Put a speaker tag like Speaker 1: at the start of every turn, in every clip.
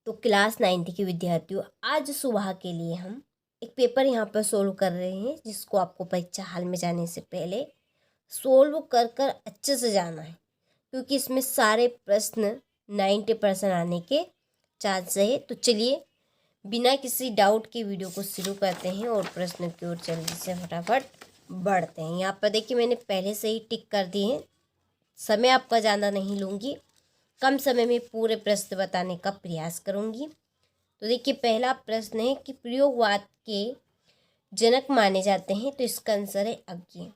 Speaker 1: तो class 9th के विद्यार्थियों, आज सुबह के लिए हम एक पेपर यहाँ पर सोल्व कर रहे हैं, जिसको आपको परीक्षा हाल में जाने से पहले सोल्व कर कर अच्छे से जाना है, क्योंकि इसमें सारे प्रश्न 90% आने के चांस है। तो चलिए बिना किसी डाउट के वीडियो को शुरू करते हैं और प्रश्न की ओर जल्दी से फटाफट बढ़ते हैं। यहाँ पर देखिए मैंने पहले से ही टिक कर दिए हैं। समय आपका ज़्यादा नहीं लूँगी, कम समय में पूरे प्रश्न बताने का प्रयास करूँगी। तो देखिए पहला प्रश्न है कि प्रयोगवाद के जनक माने जाते हैं, तो इसका आंसर है अज्ञे।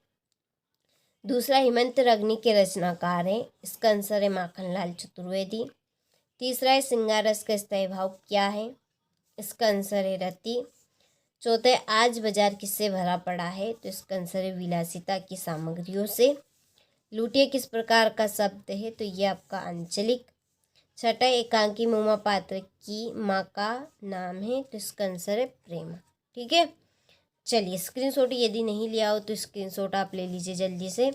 Speaker 1: दूसरा हेमंतरग्नि के रचनाकार हैं, इसका आंसर है माखनलाल चतुर्वेदी। तीसरा है श्रृंगार रस का स्थायी भाव क्या है, इसका आंसर है रति। चौथा है आज बाजार किससे भरा पड़ा है, तो इसका आंसर है विलासिता की सामग्रियों से। लुटिया किस प्रकार का शब्द है, तो ये आपका आंचलिक। छठा एकांकी मोमा पात्र की माँ का नाम है, तो इसका आंसर है प्रेम। ठीक है, चलिए स्क्रीनशॉट यदि नहीं लिया हो तो स्क्रीनशॉट आप ले लीजिए जल्दी से।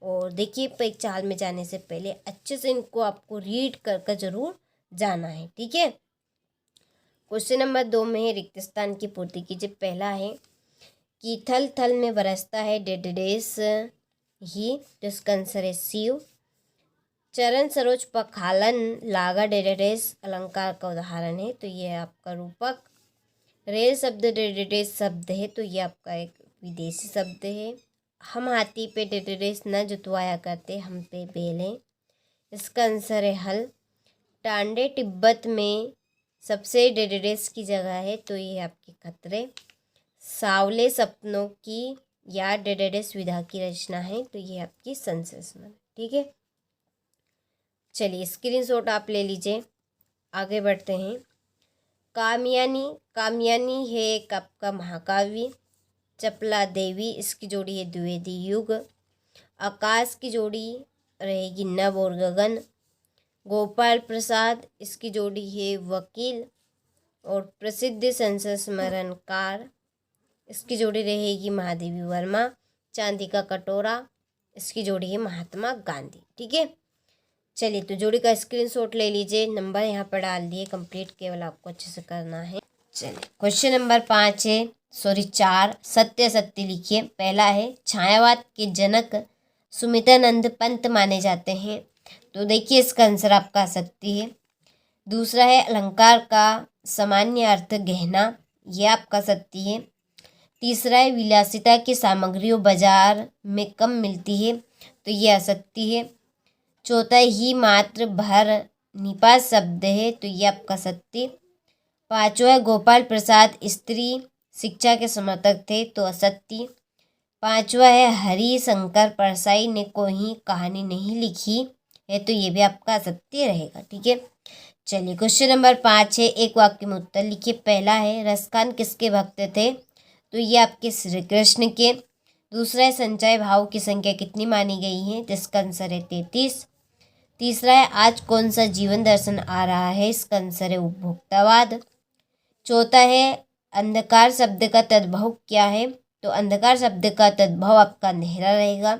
Speaker 1: और देखिए परीक्षा हाल में जाने से पहले अच्छे से इनको आपको रीड कर जरूर जाना है। ठीक है, क्वेश्चन नंबर 2 में है रिक्त स्थान की पूर्ति कीजिए। पहला है कि थल थल में बरसता है डेडेस ही, तो इसका आंसर है शिव। चरण सरोज पखालन लागा डेडेस अलंकार का उदाहरण है, तो ये है आपका रूपक। रेल शब्द डेडेस शब्द है, तो ये आपका एक विदेशी शब्द है। हम हाथी पे डेडेस न जुतवाया करते, हम पे बैल है, इसका आंसर है हल। टांडे तिब्बत में सबसे डेडेस की जगह है, तो ये आपके खतरे। सावले सपनों की या डेडेस विधा की रचना है, तो ये आपकी संश्लेषण। ठीक है, चलिए स्क्रीनशॉट आप ले लीजिए, आगे बढ़ते हैं। कामयानी है एक आपका महाकाव्य। चपला देवी, इसकी जोड़ी है द्विवेदी युग। आकाश की जोड़ी रहेगी नभ और गगन। गोपाल प्रसाद, इसकी जोड़ी है वकील। और प्रसिद्ध संसद स्मरणकार, इसकी जोड़ी रहेगी महादेवी वर्मा। चांदी का कटोरा, इसकी जोड़ी है महात्मा गांधी। ठीक है, चलिए तो जोड़ी का स्क्रीनशॉट ले लीजिए, नंबर यहाँ पर डाल दिए, कंप्लीट केवल आपको अच्छे से करना है। चलिए क्वेश्चन नंबर 5 है, 4 सत्य सत्य लिखिए। पहला है छायावाद के जनक सुमित्रानंद पंत माने जाते हैं, तो देखिए इसका आंसर आपका सत्य है। दूसरा है अलंकार का सामान्य अर्थ गहना, ये आपका सत्य है। तीसरा है विलासिता की सामग्रियों बाजार में कम मिलती है, तो ये असत्य है। चौथा ही मात्र भर निपात शब्द है, तो ये आपका सत्य। पांचवा है गोपाल प्रसाद स्त्री शिक्षा के समर्थक थे, तो असत्य। पांचवा है हरि शंकर परसाई ने कोई कहानी नहीं लिखी है, तो ये भी आपका सत्य रहेगा। ठीक है, चलिए क्वेश्चन नंबर 5 है, एक वाक्य में उत्तर लिखिए। पहला है रसखान किसके भक्त थे, तो ये आपके श्री कृष्ण के। दूसरा है संचय भाव की संख्या कितनी मानी गई है, जिसका आंसर है 33। तीसरा है आज कौन सा जीवन दर्शन आ रहा है, इसका आंसर है उपभोक्तावाद। चौथा है अंधकार शब्द का तद्भव क्या है, तो अंधकार शब्द का तद्भव आपका अंधेरा रहेगा।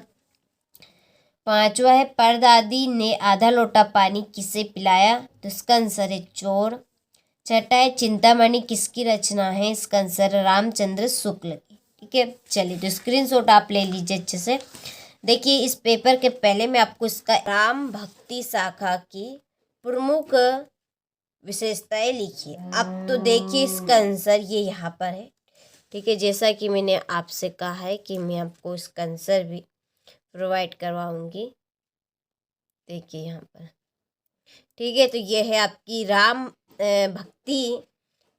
Speaker 1: पांचवा है परदादी ने आधा लोटा पानी किसे पिलाया, तो इसका आंसर है चोर। छठा है चिंतामणि किसकी रचना है, इसका आंसर है रामचंद्र शुक्ल की। ठीक है, चलिए तो स्क्रीनशॉट आप ले लीजिए अच्छे से। देखिए इस पेपर के पहले मैं आपको इसका राम भक्ति शाखा की प्रमुख विशेषताएं लिखिए। अब तो देखिए इसका आंसर ये यहाँ पर है। ठीक है, जैसा कि मैंने आपसे कहा है कि मैं आपको इसका आंसर भी प्रोवाइड करवाऊंगी। देखिए यहाँ पर, ठीक है, तो ये है आपकी राम भक्ति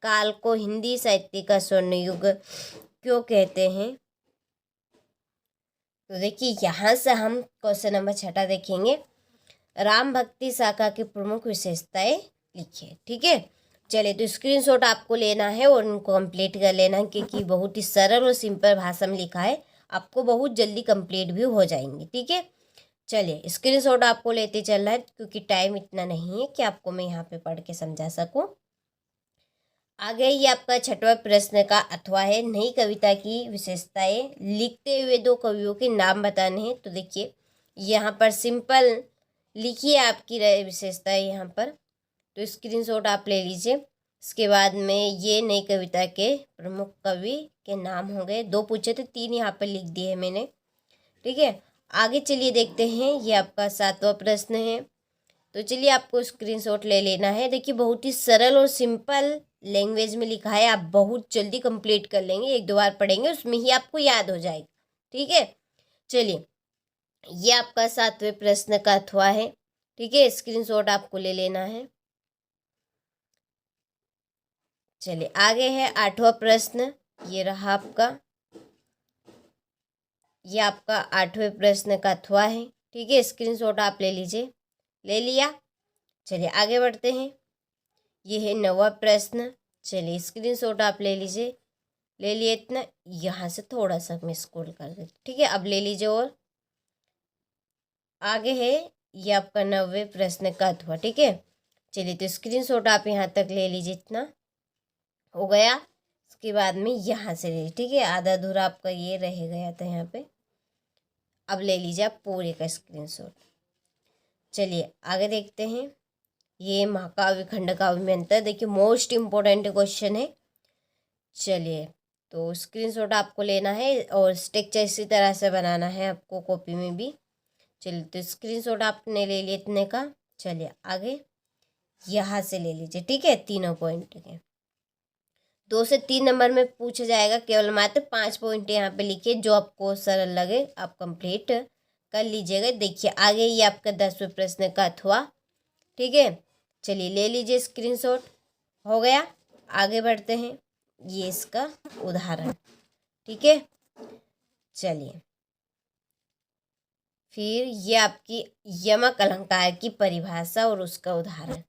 Speaker 1: काल को हिंदी साहित्य का स्वर्ण युग क्यों कहते हैं। तो देखिए यहाँ से हम क्वेश्चन नंबर 6 देखेंगे। राम भक्ति शाखा की प्रमुख विशेषताएं लिखिए। ठीक है, चलिए तो स्क्रीनशॉट आपको लेना है और इनको कंप्लीट कर लेना है, क्योंकि बहुत ही सरल और सिंपल भाषा में लिखा है, आपको बहुत जल्दी कंप्लीट भी हो जाएंगे। ठीक है, चलिए स्क्रीनशॉट आपको लेते चलना है, क्योंकि टाइम इतना नहीं है कि आपको मैं यहाँ पे पढ़ के समझा सकूँ। आगे ये आपका 6वां प्रश्न का अथवा है नई कविता की विशेषताएं लिखते हुए 2 कवियों के नाम बताने हैं। तो देखिए यहाँ पर सिंपल लिखिए आपकी विशेषताएं यहाँ पर। तो स्क्रीनशॉट आप ले लीजिए। इसके बाद में ये नई कविता के प्रमुख कवि के नाम हो गए, 2 पूछे थे, 3 यहाँ पे लिख दिए मैंने। ठीक है, आगे चलिए देखते हैं। ये आपका 7वां प्रश्न है। तो चलिए आपको स्क्रीनशॉट ले लेना है। देखिए बहुत ही सरल और सिंपल लैंग्वेज में लिखा है, आप बहुत जल्दी कंप्लीट कर लेंगे, 1-2 बार पढ़ेंगे उसमें ही आपको याद हो जाएगा। ठीक है, चलिए ये आपका 7वें प्रश्न का अथवा है। ठीक है, स्क्रीनशॉट आपको ले लेना है। चलिए आगे है 8वां प्रश्न, ये रहा आपका, ये आपका 8वें प्रश्न का अथवा है। ठीक है, स्क्रीनशॉट आप ले लीजिए। ले लिया, चलिए आगे बढ़ते हैं। ये है 9वां प्रश्न। चलिए स्क्रीनशॉट आप ले लीजिए। ले लिए इतना, यहाँ से थोड़ा सा मैं स्क्रॉल कर देती। ठीक है, अब ले लीजिए। और आगे है ये आपका 9वें प्रश्न का अथवा। ठीक है, चलिए तो स्क्रीनशॉट आप यहाँ तक ले लीजिए। इतना हो गया, इसके बाद में यहाँ से ले लीजिए। ठीक है, आधा अधूरा आपका ये रह गया था यहाँ पे, अब ले लीजिए आप पूरे का स्क्रीनशॉट। चलिए आगे देखते हैं। ये महाकाव्य खंडकाव्य में अंतर, देखिए मोस्ट इम्पोर्टेंट क्वेश्चन है। चलिए तो स्क्रीनशॉट आपको लेना है और स्ट्रक्चर इसी तरह से बनाना है आपको कॉपी में भी। चलिए तो स्क्रीनशॉट आपने ले लिया इतने का। चलिए आगे यहाँ से ले लीजिए। ठीक है, तीनों पॉइंट के 2 से 3 नंबर में पूछा जाएगा, केवल मात्र 5 पॉइंट यहाँ पे लिखिए, जो आपको सरल लगे आप कंप्लीट कर लीजिएगा। देखिए आगे ये आपका 10वें प्रश्न का अथवा। ठीक है, चलिए ले लीजिए स्क्रीनशॉट। हो गया, आगे बढ़ते हैं। ये इसका उदाहरण। ठीक है, चलिए फिर ये आपकी यमक अलंकार की परिभाषा और उसका उदाहरण।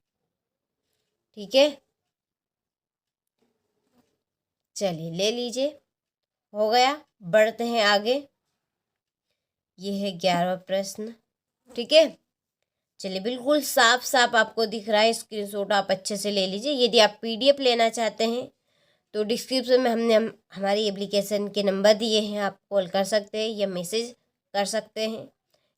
Speaker 1: ठीक है, चलिए ले लीजिए। हो गया, बढ़ते हैं आगे। ये है 11वां प्रश्न। ठीक है, चलिए बिल्कुल साफ साफ आपको दिख रहा है, स्क्रीनशॉट आप अच्छे से ले लीजिए। यदि आप पीडीएफ लेना चाहते हैं तो डिस्क्रिप्शन में हमने हमारी एप्लीकेशन के नंबर दिए हैं, आप कॉल कर सकते हैं या मैसेज कर सकते हैं।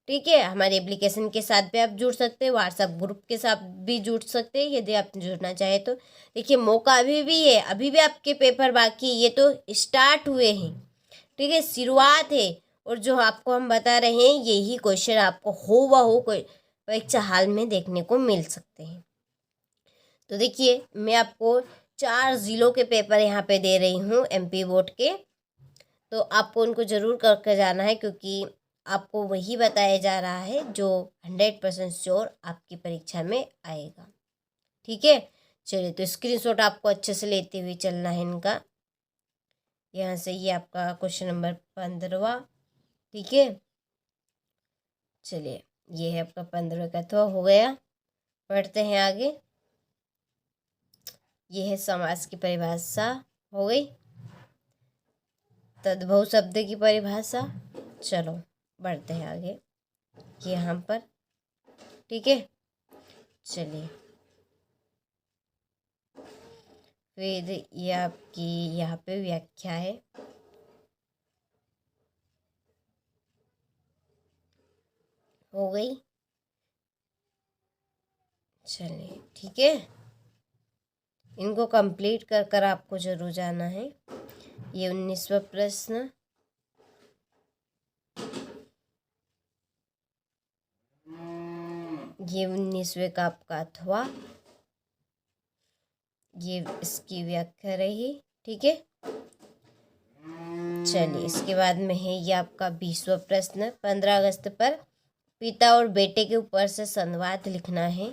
Speaker 1: ठीक है, हमारे एप्लीकेशन के साथ भी आप जुड़ सकते हैं, व्हाट्सएप ग्रुप के साथ भी जुड़ सकते हैं यदि आप जुड़ना चाहें तो। देखिए मौका अभी भी है, अभी भी आपके पेपर बाकी, ये तो स्टार्ट हुए हैं। ठीक है, शुरुआत है, और जो आपको हम बता रहे हैं यही क्वेश्चन आपको हो कोई परीक्षा हाल में देखने को मिल सकते हैं। तो देखिए मैं आपको 4 जिलों के पेपर यहाँ पे दे रही हूँ एमपी बोर्ड के, तो आपको उनको ज़रूर करके जाना है, क्योंकि आपको वही बताया जा रहा है जो 100% श्योर आपकी परीक्षा में आएगा। ठीक है, चलिए तो स्क्रीनशॉट आपको अच्छे से लेते हुए चलना है इनका। यहाँ से ये आपका क्वेश्चन नंबर 15वां। ठीक है, चलिए ये है आपका 15 का, तो हो गया। पढ़ते हैं आगे। ये है समास की परिभाषा, हो गई। तद्भव शब्द की परिभाषा। चलो बढ़ते हैं आगे यहाँ पर। ठीक है, चलिए फिर ये आपकी यहाँ पे व्याख्या है। हो गई, चलिए ठीक है, इनको कंप्लीट कर कर आपको जरूर जाना है। ये 19वां प्रश्न। ये 19वें का आपका अथवा, ये इसकी व्याख्या रही। ठीक है, चलिए इसके बाद में है ये आपका 20वां प्रश्न। 15 अगस्त पर पिता और बेटे के ऊपर से संवाद लिखना है।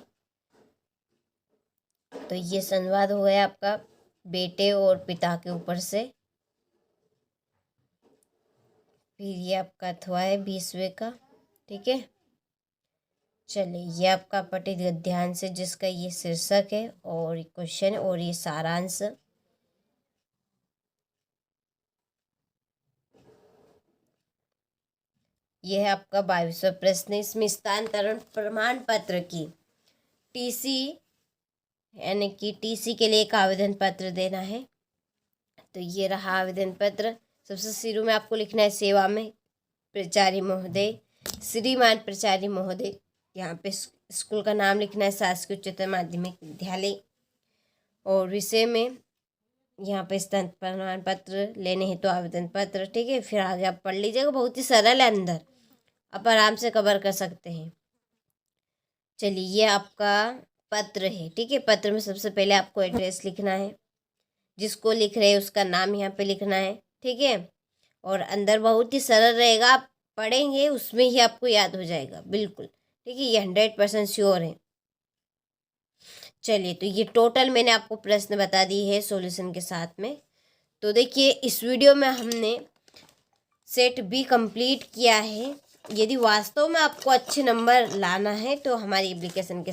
Speaker 1: तो ये संवाद हो गया आपका बेटे और पिता के ऊपर से। फिर ये आपका अथवा है 20वें का। ठीक है, चलिए ये आपका पठित ध्यान से, जिसका ये शीर्षक है और क्वेश्चन और ये सारांश। यह है आपका 22वां प्रश्न। इसमें स्थानांतरण प्रमाण पत्र की टीसी, यानी कि टीसी के लिए एक आवेदन पत्र देना है। तो ये रहा आवेदन पत्र। सबसे शुरू में आपको लिखना है, सेवा में प्राचार्य महोदय, श्रीमान प्राचार्य महोदय यहाँ पे स्कूल का नाम लिखना है, शासकीय उच्चतर माध्यमिक विद्यालय। और विषय में यहाँ पे स्तन प्रमाण पत्र लेने हेतु आवेदन पत्र, ठीक है। फिर आगे आप पढ़ लीजिएगा, बहुत ही सरल है, अंदर आप आराम से कवर कर सकते हैं। चलिए, ये आपका पत्र है, ठीक है। पत्र में सबसे पहले आपको एड्रेस लिखना है, जिसको लिख रहे हैं उसका नाम यहाँ पे लिखना है, ठीक है। और अंदर बहुत ही सरल रहेगा, आप पढ़ेंगे उसमें ही आपको याद हो जाएगा, बिल्कुल, ठीक है। ये 100% श्योर है। चलिए, तो ये टोटल मैंने आपको प्रश्न बता दी है सॉल्यूशन के साथ में। तो देखिए, इस वीडियो में हमने सेट बी कंप्लीट किया है। यदि वास्तव में आपको अच्छे नंबर लाना है तो हमारी एप्लीकेशन के